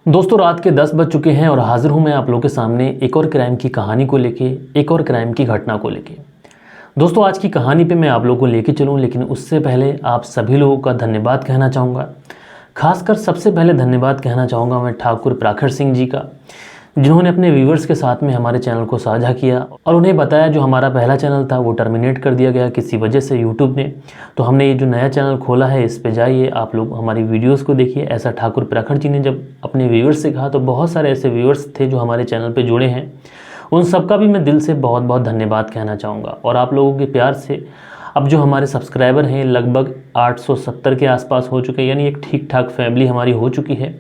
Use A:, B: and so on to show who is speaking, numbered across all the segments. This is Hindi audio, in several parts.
A: दोस्तों रात के 10 बज चुके हैं और हाजिर हूं मैं आप लोगों के सामने एक और क्राइम की कहानी को लेके, एक और क्राइम की घटना को लेके। दोस्तों आज की कहानी पे मैं आप लोगों को लेके चलूं, लेकिन उससे पहले आप सभी लोगों का धन्यवाद कहना चाहूँगा। खासकर सबसे पहले धन्यवाद कहना चाहूँगा मैं ठाकुर प्रखर सिंह जी का, जिन्होंने अपने व्यूवर्स के साथ में हमारे चैनल को साझा किया और उन्हें बताया जो हमारा पहला चैनल था वो टर्मिनेट कर दिया गया किसी वजह से यूट्यूब ने। तो हमने ये जो नया चैनल खोला है इस पे जाइए, आप लोग हमारी वीडियोस को देखिए। ऐसा ठाकुर प्रखर जी ने जब अपने व्यूवर्स से कहा तो बहुत सारे ऐसे व्यूवर्स थे जो हमारे चैनल पर जुड़े हैं। उन सबका भी मैं दिल से बहुत बहुत धन्यवाद कहना चाहूँगा। और आप लोगों के प्यार से अब जो हमारे सब्सक्राइबर हैं लगभग 870 के आसपास हो चुके हैं, यानी एक ठीक ठाक फैमिली हमारी हो चुकी है।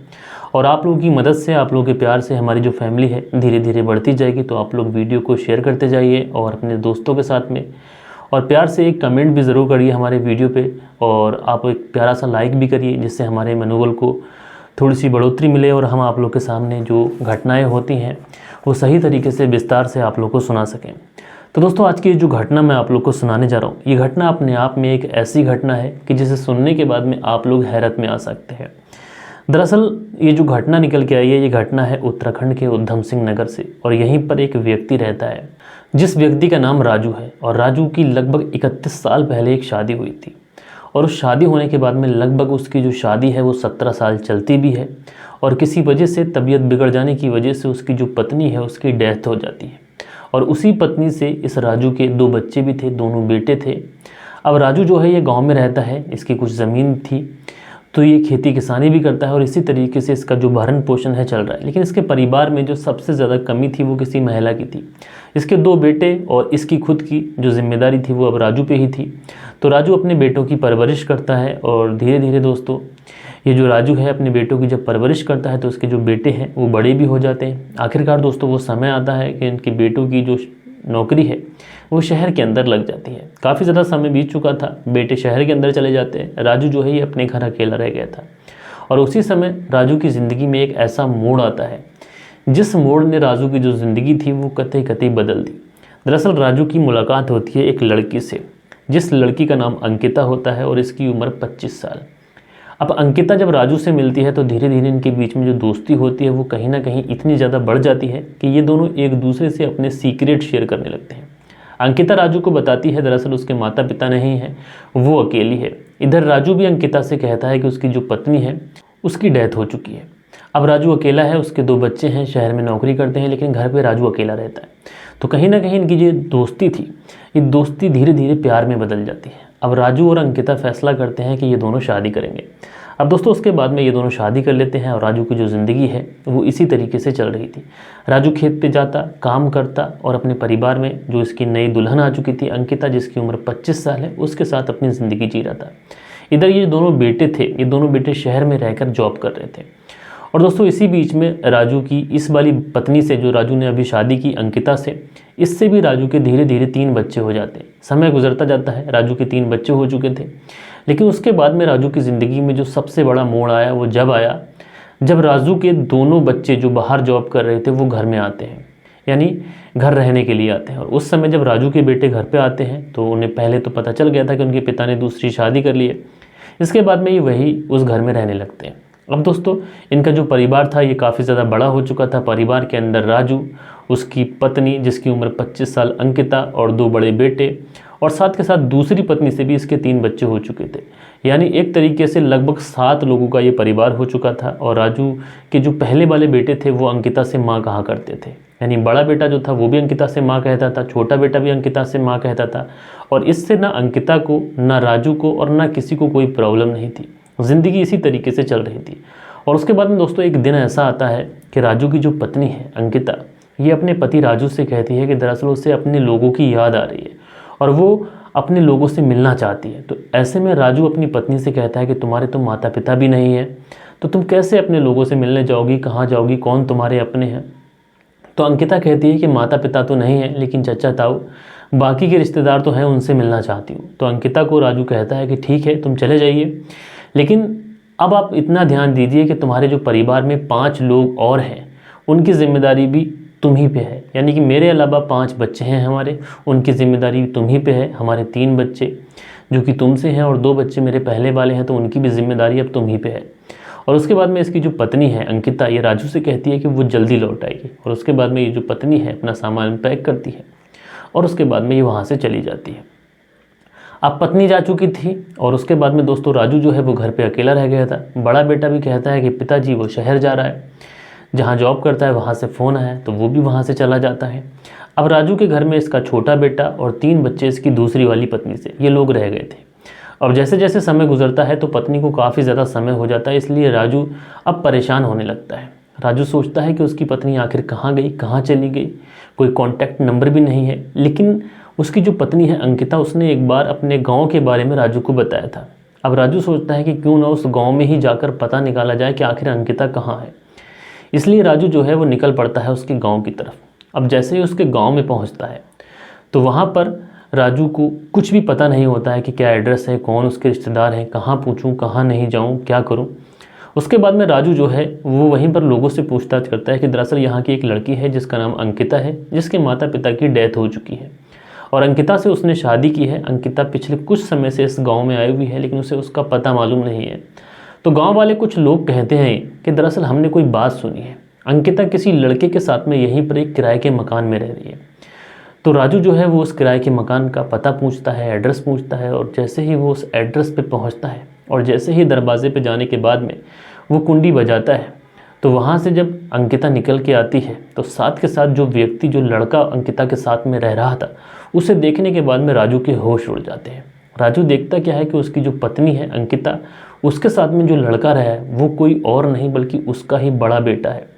A: और आप लोगों की मदद से, आप लोगों के प्यार से हमारी जो फैमिली है धीरे धीरे बढ़ती जाएगी। तो आप लोग वीडियो को शेयर करते जाइए और अपने दोस्तों के साथ में, और प्यार से एक कमेंट भी ज़रूर करिए हमारे वीडियो पे, और आप एक प्यारा सा लाइक भी करिए, जिससे हमारे मनोबल को थोड़ी सी बढ़ोतरी मिले और हम आप लोग के सामने जो घटनाएँ होती हैं वो सही तरीके से विस्तार से आप लोग को सुना सकें। तो दोस्तों आज की जो घटना मैं आप लोग को सुनाने जा रहा हूँ, ये घटना अपने आप में एक ऐसी घटना है कि जिसे सुनने के बाद में आप लोग हैरत में आ सकते हैं। दरअसल ये जो घटना निकल के आई है, ये घटना है उत्तराखंड के उधम सिंह नगर से। और यहीं पर एक व्यक्ति रहता है जिस व्यक्ति का नाम राजू है। और राजू की लगभग 31 साल पहले एक शादी हुई थी, और उस शादी होने के बाद में लगभग उसकी जो शादी है वो 17 साल चलती भी है, और किसी वजह से तबीयत बिगड़ जाने की वजह से उसकी जो पत्नी है उसकी डेथ हो जाती है। और उसी पत्नी से इस राजू के 2 बच्चे भी थे, दोनों बेटे थे। अब राजू जो है ये गांव में रहता है, इसकी कुछ ज़मीन थी तो ये खेती किसानी भी करता है और इसी तरीके से इसका जो भरण पोषण है चल रहा है। लेकिन इसके परिवार में जो सबसे ज़्यादा कमी थी वो किसी महिला की थी। इसके 2 बेटे और इसकी खुद की जो जिम्मेदारी थी वो अब राजू पे ही थी। तो राजू अपने बेटों की परवरिश करता है, और धीरे धीरे दोस्तों ये जो राजू है अपने बेटों की जब परवरिश करता है तो उसके जो बेटे हैं वो बड़े भी हो जाते हैं। आखिरकार दोस्तों वो समय आता है कि इनके बेटों की जो नौकरी है वो शहर के अंदर लग जाती है। काफ़ी ज़्यादा समय बीत चुका था, बेटे शहर के अंदर चले जाते हैं, राजू जो है ये अपने घर अकेला रह गया था। और उसी समय राजू की ज़िंदगी में एक ऐसा मोड़ आता है जिस मोड़ ने राजू की जो ज़िंदगी थी वो कतई कतई बदल दी। दरअसल राजू की मुलाकात होती है एक लड़की से, जिस लड़की का नाम अंकिता होता है और इसकी उम्र 25 साल। अब अंकिता जब राजू से मिलती है तो धीरे धीरे इनके बीच में जो दोस्ती होती है वो कहीं ना कहीं इतनी ज़्यादा बढ़ जाती है कि ये दोनों एक दूसरे से अपने सीक्रेट शेयर करने लगते हैं। अंकिता राजू को बताती है दरअसल उसके माता पिता नहीं हैं, वो अकेली है। इधर राजू भी अंकिता से कहता है कि उसकी जो पत्नी है उसकी डेथ हो चुकी है। अब राजू अकेला है, उसके 2 बच्चे हैं, शहर में नौकरी करते हैं, लेकिन घर पे राजू अकेला रहता है। तो कहीं ना कहीं इनकी जो दोस्ती थी ये दोस्ती धीरे धीरे प्यार में बदल जाती है। अब राजू और अंकिता फैसला करते हैं कि ये दोनों शादी करेंगे। अब दोस्तों उसके बाद में ये दोनों शादी कर लेते हैं और राजू की जो ज़िंदगी है वो इसी तरीके से चल रही थी। राजू खेत पे जाता, काम करता और अपने परिवार में जो इसकी नई दुल्हन आ चुकी थी अंकिता, जिसकी उम्र 25 साल है, उसके साथ अपनी ज़िंदगी जी रहा था। इधर ये दोनों बेटे थे, ये दोनों बेटे शहर में रहकर जॉब कर रहे थे। और दोस्तों इसी बीच में राजू की इस वाली पत्नी से, जो राजू ने अभी शादी की अंकिता से, इससे भी राजू के धीरे धीरे 3 बच्चे हो जाते हैं। समय गुजरता जाता है, राजू के 3 बच्चे हो चुके थे। लेकिन उसके बाद में राजू की ज़िंदगी में जो सबसे बड़ा मोड़ आया वो जब आया जब राजू के दोनों बच्चे जो बाहर जॉब कर रहे थे वो घर में आते हैं, यानी घर रहने के लिए आते हैं। और उस समय जब राजू के बेटे घर पे आते हैं तो उन्हें पहले तो पता चल गया था कि उनके पिता ने दूसरी शादी कर ली है। इसके बाद में ये वही उस घर में रहने लगते हैं। अब दोस्तों इनका जो परिवार था ये काफ़ी ज़्यादा बड़ा हो चुका था। परिवार के अंदर राजू, उसकी पत्नी जिसकी उम्र 25 साल अंकिता, और 2 बड़े बेटे, और साथ के साथ दूसरी पत्नी से भी इसके 3 बच्चे हो चुके थे। यानी एक तरीके से लगभग 7 लोगों का ये परिवार हो चुका था। और राजू के जो पहले वाले बेटे थे वो अंकिता से माँ कहा करते थे, यानी बड़ा बेटा जो था वो भी अंकिता से माँ कहता था, छोटा बेटा भी अंकिता से माँ कहता था। और इससे ना अंकिता को, ना राजू को और ना किसी को कोई प्रॉब्लम नहीं थी। ज़िंदगी इसी तरीके से चल रही थी। और उसके बाद में दोस्तों एक दिन ऐसा आता है कि राजू की जो पत्नी है अंकिता, ये अपने पति राजू से कहती है कि दरअसल उसे अपने लोगों की याद आ रही है और वो अपने लोगों से मिलना चाहती है। तो ऐसे में राजू अपनी पत्नी से कहता है कि तुम्हारे तो माता पिता भी नहीं है, तो तुम कैसे अपने लोगों से मिलने जाओगी, कहाँ जाओगी, कौन तुम्हारे अपने हैं। तो अंकिता कहती है कि माता पिता तो नहीं है, लेकिन चचा ताऊ बाकी के रिश्तेदार तो हैं, उनसे मिलना चाहती हूँ। तो अंकिता को राजू कहता है कि ठीक है तुम चले जाइए, लेकिन अब आप इतना ध्यान दीजिए कि तुम्हारे जो परिवार में 5 लोग और हैं उनकी जिम्मेदारी भी तुम ही पे है। यानी कि मेरे अलावा 5 बच्चे हैं हमारे, उनकी जिम्मेदारी तुम ही पे है। हमारे 3 बच्चे जो कि तुमसे हैं और 2 बच्चे मेरे पहले वाले हैं, तो उनकी भी जिम्मेदारी अब तुम ही पे है। और उसके बाद में इसकी जो पत्नी है अंकिता, ये राजू से कहती है कि वो जल्दी लौट आएगी। और उसके बाद में ये जो पत्नी है अपना सामान पैक करती है और उसके बाद में ये वहाँ से चली जाती है। अब पत्नी जा चुकी थी और उसके बाद में दोस्तों राजू जो है वो घर पे अकेला रह गया था। बड़ा बेटा भी कहता है कि पिताजी वो शहर जा रहा है, जहाँ जॉब करता है वहाँ से फ़ोन आया तो वो भी वहाँ से चला जाता है। अब राजू के घर में इसका छोटा बेटा और 3 बच्चे इसकी दूसरी वाली पत्नी से, ये लोग रह गए थे। और जैसे जैसे समय गुजरता है तो पत्नी को काफ़ी ज़्यादा समय हो जाता है, इसलिए राजू अब परेशान होने लगता है। राजू सोचता है कि उसकी पत्नी आखिर कहाँ गई, कहाँ चली गई, कोई कॉन्टैक्ट नंबर भी नहीं है। लेकिन उसकी जो पत्नी है अंकिता, उसने एक बार अपने गाँव के बारे में राजू को बताया था। अब राजू सोचता है कि क्यों ना उस गाँव में ही जाकर पता निकाला जाए कि आखिर अंकिता कहाँ है। इसलिए राजू जो है वो निकल पड़ता है उसके गाँव की तरफ। अब जैसे ही उसके गाँव में पहुँचता है तो वहाँ पर राजू को कुछ भी पता नहीं होता है कि क्या एड्रेस है, कौन उसके रिश्तेदार हैं, कहाँ पूछूं, कहाँ नहीं जाऊं, क्या करूं। उसके बाद में राजू जो है वो वहीं पर लोगों से पूछताछ करता है कि दरअसल यहाँ की एक लड़की है जिसका नाम अंकिता है, जिसके माता पिता की डेथ हो चुकी है और अंकिता से उसने शादी की है। अंकिता पिछले कुछ समय से इस गाँव में आई हुई है, लेकिन उसे उसका पता मालूम नहीं है। तो गाँव वाले कुछ लोग कहते हैं कि दरअसल हमने कोई बात सुनी है, अंकिता किसी लड़के के साथ में यहीं पर एक किराए के मकान में रह रही है। तो राजू जो है वो उस किराए के मकान का पता पूछता है, एड्रेस पूछता है और जैसे ही वो उस एड्रेस पे पहुंचता है और जैसे ही दरवाजे पे जाने के बाद में वो कुंडी बजाता है तो वहाँ से जब अंकिता निकल के आती है तो साथ के साथ जो व्यक्ति, जो लड़का अंकिता के साथ में रह रहा था, उसे देखने के बाद में राजू के होश उड़ जाते हैं। राजू देखता क्या है कि उसकी जो पत्नी है अंकिता, उसके साथ में जो लड़का रहा है वो कोई और नहीं बल्कि उसका ही बड़ा बेटा है।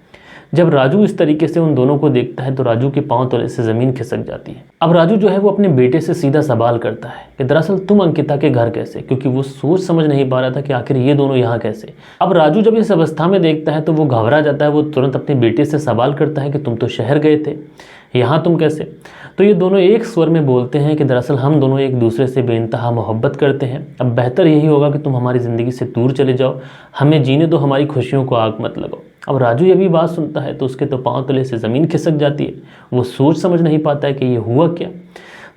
A: जब राजू इस तरीके से उन दोनों को देखता है तो राजू के पांव तले से ज़मीन खिसक जाती है। अब राजू जो है वो अपने बेटे से सीधा सवाल करता है कि दरअसल तुम अंकिता के घर कैसे, क्योंकि वो सोच समझ नहीं पा रहा था कि आखिर ये दोनों यहाँ कैसे। अब राजू जब इस अवस्था में देखता है तो वो घबरा जाता है। वो तुरंत अपने बेटे से सवाल करता है कि तुम तो शहर गए थे, यहाँ तुम कैसे। तो ये दोनों एक स्वर में बोलते हैं कि दरअसल हम दोनों एक दूसरे से बेइंतहा मोहब्बत करते हैं। अब बेहतर यही होगा कि तुम हमारी ज़िंदगी से दूर चले जाओ, हमें जीने दो, हमारी खुशियों को आग मत लगाओ। अब राजू ये भी बात सुनता है तो उसके तो पांव तले से ज़मीन खिसक जाती है। वो सोच समझ नहीं पाता है कि ये हुआ क्या।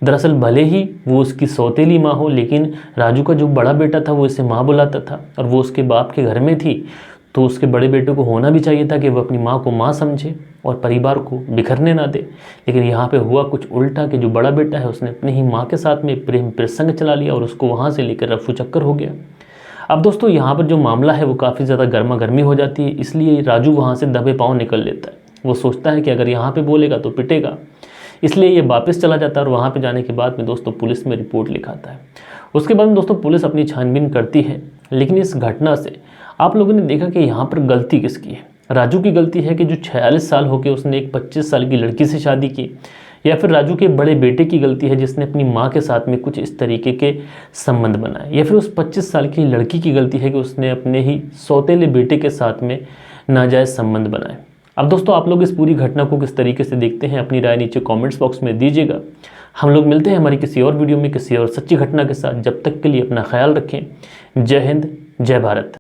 A: दरअसल भले ही वो उसकी सौतेली माँ हो, लेकिन राजू का जो बड़ा बेटा था वो इसे माँ बुलाता था और वो उसके बाप के घर में थी, तो उसके बड़े बेटे को होना भी चाहिए था कि वो अपनी माँ को माँ समझे और परिवार को बिखरने ना दे। लेकिन यहाँ पे हुआ कुछ उल्टा कि जो बड़ा बेटा है उसने अपनी ही माँ के साथ में प्रेम प्रसंग चला लिया और उसको वहाँ से लेकर रफू चक्कर हो गया। अब दोस्तों यहाँ पर जो मामला है वो काफ़ी ज़्यादा गर्मा गर्मी हो जाती है, इसलिए राजू वहाँ से दबे पाँव निकल लेता है। वो सोचता है कि अगर यहाँ पे बोलेगा तो पिटेगा, इसलिए ये वापस चला जाता है और वहाँ पे जाने के बाद में दोस्तों पुलिस में रिपोर्ट लिखाता है। उसके बाद में दोस्तों पुलिस अपनी छानबीन करती है, लेकिन इस घटना से आप लोगों ने देखा कि यहाँ पर गलती किसकी है। राजू की गलती है कि जो 46 साल होकर उसने एक 25 साल की लड़की से शादी की, या फिर राजू के बड़े बेटे की गलती है जिसने अपनी माँ के साथ में कुछ इस तरीके के संबंध बनाए, या फिर उस 25 साल की लड़की की गलती है कि उसने अपने ही सौतेले बेटे के साथ में नाजायज़ संबंध बनाए। अब दोस्तों आप लोग इस पूरी घटना को किस तरीके से देखते हैं, अपनी राय नीचे कमेंट्स बॉक्स में दीजिएगा। हम लोग मिलते हैं हमारी किसी और वीडियो में किसी और सच्ची घटना के साथ। जब तक के लिए अपना ख्याल रखें। जय हिंद, जय भारत।